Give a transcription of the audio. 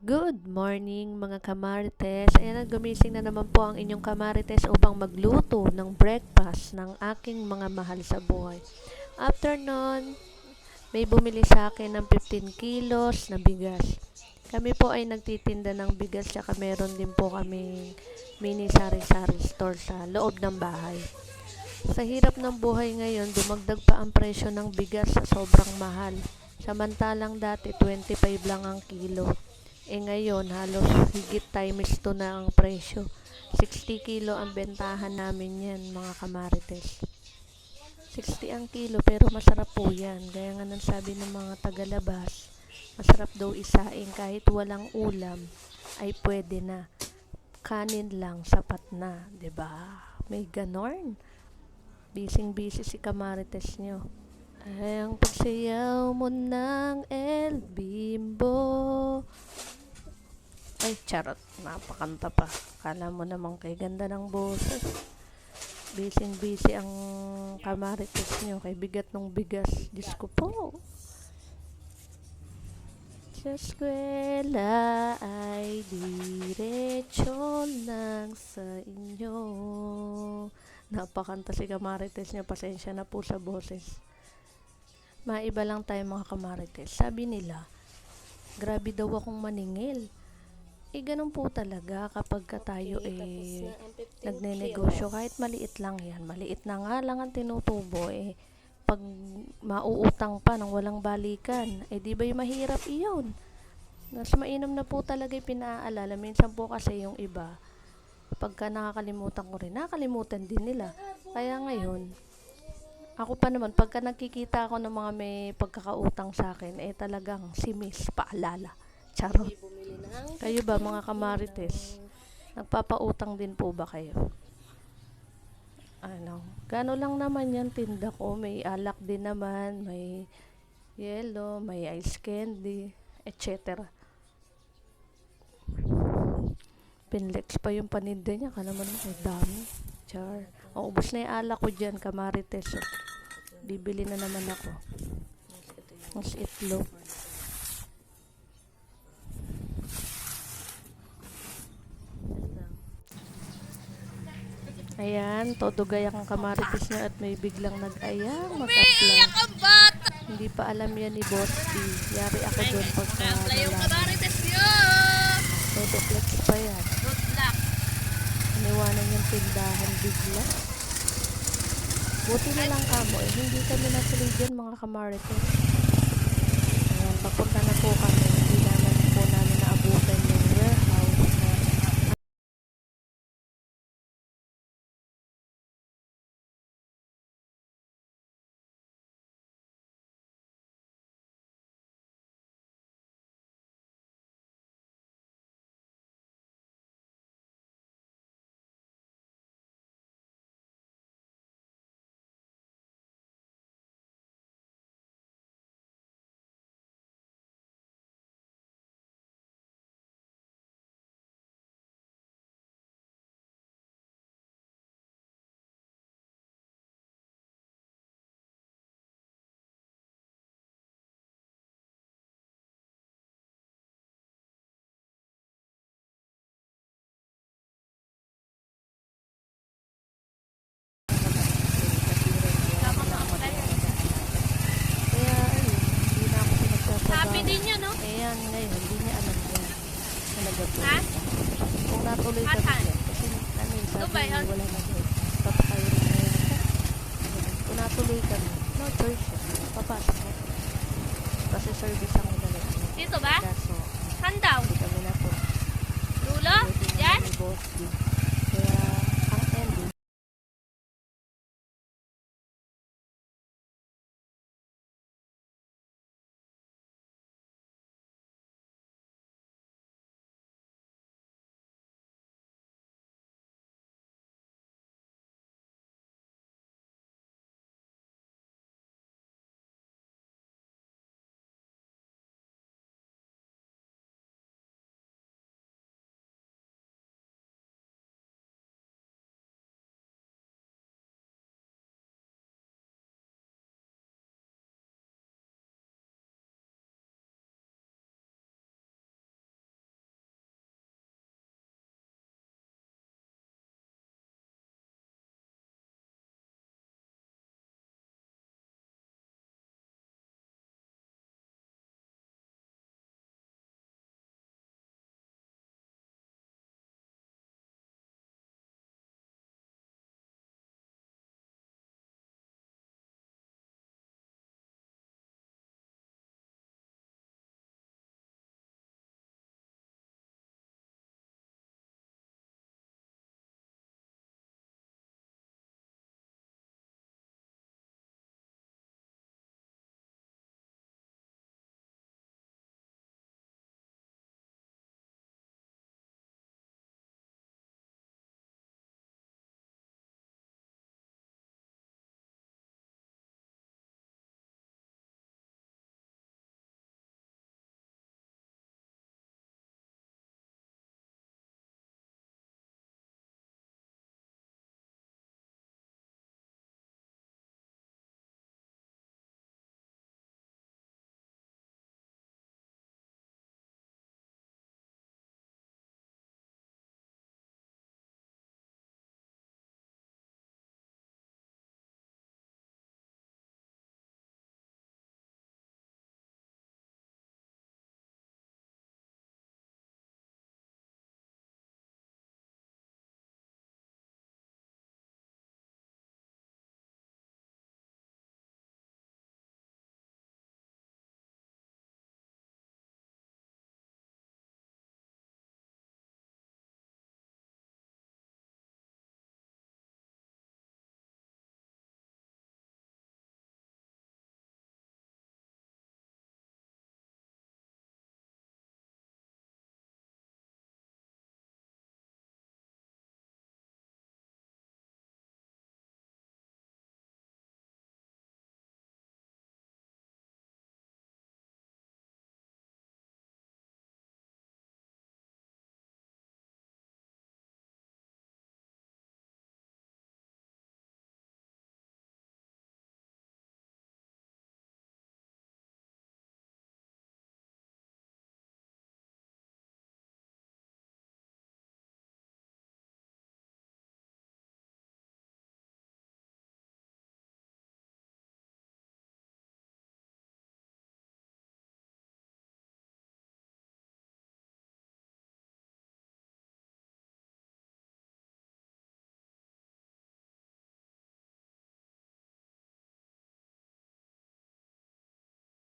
Good morning mga kamarites. Ayan, gumising na naman po ang inyong kamarites upang magluto ng breakfast ng aking mga mahal sa buhay. After nun, may bumili sa akin ng 15 kilos na bigas. Kami po ay nagtitinda ng bigas, saka meron din po kaming mini sari-sari store sa loob ng bahay. Sa hirap ng buhay ngayon, dumagdag pa ang presyo ng bigas sa sobrang mahal. Samantalang dati 25 lang ang kilo. Ngayon halos higit times 2 na ang presyo. 60 kilo ang bentahan namin yan mga kamarites. 60 ang kilo pero masarap po yan. Gaya nga ng sabi ng mga tagalabas, masarap daw isaing kahit walang ulam ay pwede na. Kanin lang sapat na, 'di ba? May ganorn. Bising-busy si kamarites nyo. Ay, ang pagsayaw mo ng El Bimbo. Ay, charot. Napakanta pa. Kala mo naman kay ganda ng boses. Busy ang kamarites nyo. Kay bigat ng bigas. Diyos ko po. Sa eskwela ay diretso lang sa inyo. Napakanta si kamarites nyo. Pasensya na po sa boses. Maiba lang tayo mga kamarites. Sabi nila, grabe daw akong maningil. Ganun po talaga kapag tayo nagnenegosyo. Kahit maliit lang yan. Maliit na nga lang ang tinutubo. Pag mauutang pa ng walang balikan, di ba yung mahirap iyon? Mas mainam na po talaga yung pinaalala. Minsan po kasi yung iba, pagka nakakalimutan ko rin, nakakalimutan din nila. Kaya ngayon, ako pa naman, pagka nakikita ako ng mga may pagkakautang sa akin, talagang si Miss paalala. Charot. Kayo ba mga kamarites? Nagpapautang din po ba kayo? Gano lang naman yan tinda ko. May alak din naman, may yelo, may ice candy, etc. Pinlex pa yung paninda niya. Kala mo naman, may dami. Char. Ubos na yung alak ko dyan, kamarites. Bibili na naman ako. Mas itlog. Ayan, todo gayak ang kamarites niya at may biglang nag-aya, mag-apply. Hindi pa alam yan ni Boss B. Yari ako doon pagka todo flex pa yan. Iniwanan yung tindahan bigla. Buti na lang kamo, hindi kami natuloy dyan mga kamarites. Ayan, papunta na po kami. Hindi naman po namin naabutan yung warehouse na Ayan, ngayon, hindi niya alam yan. Talaga po. Kung natuloy kami yan, kasi sabi niya, wala na doon. Papakayo rin na yun. Kung natuloy kami, no choice siya. Papasok ko. Kasi service ang dalawa. Dito ba? Kaso, Saan daw? hindi kami na po. Dulo? Yan? Boss,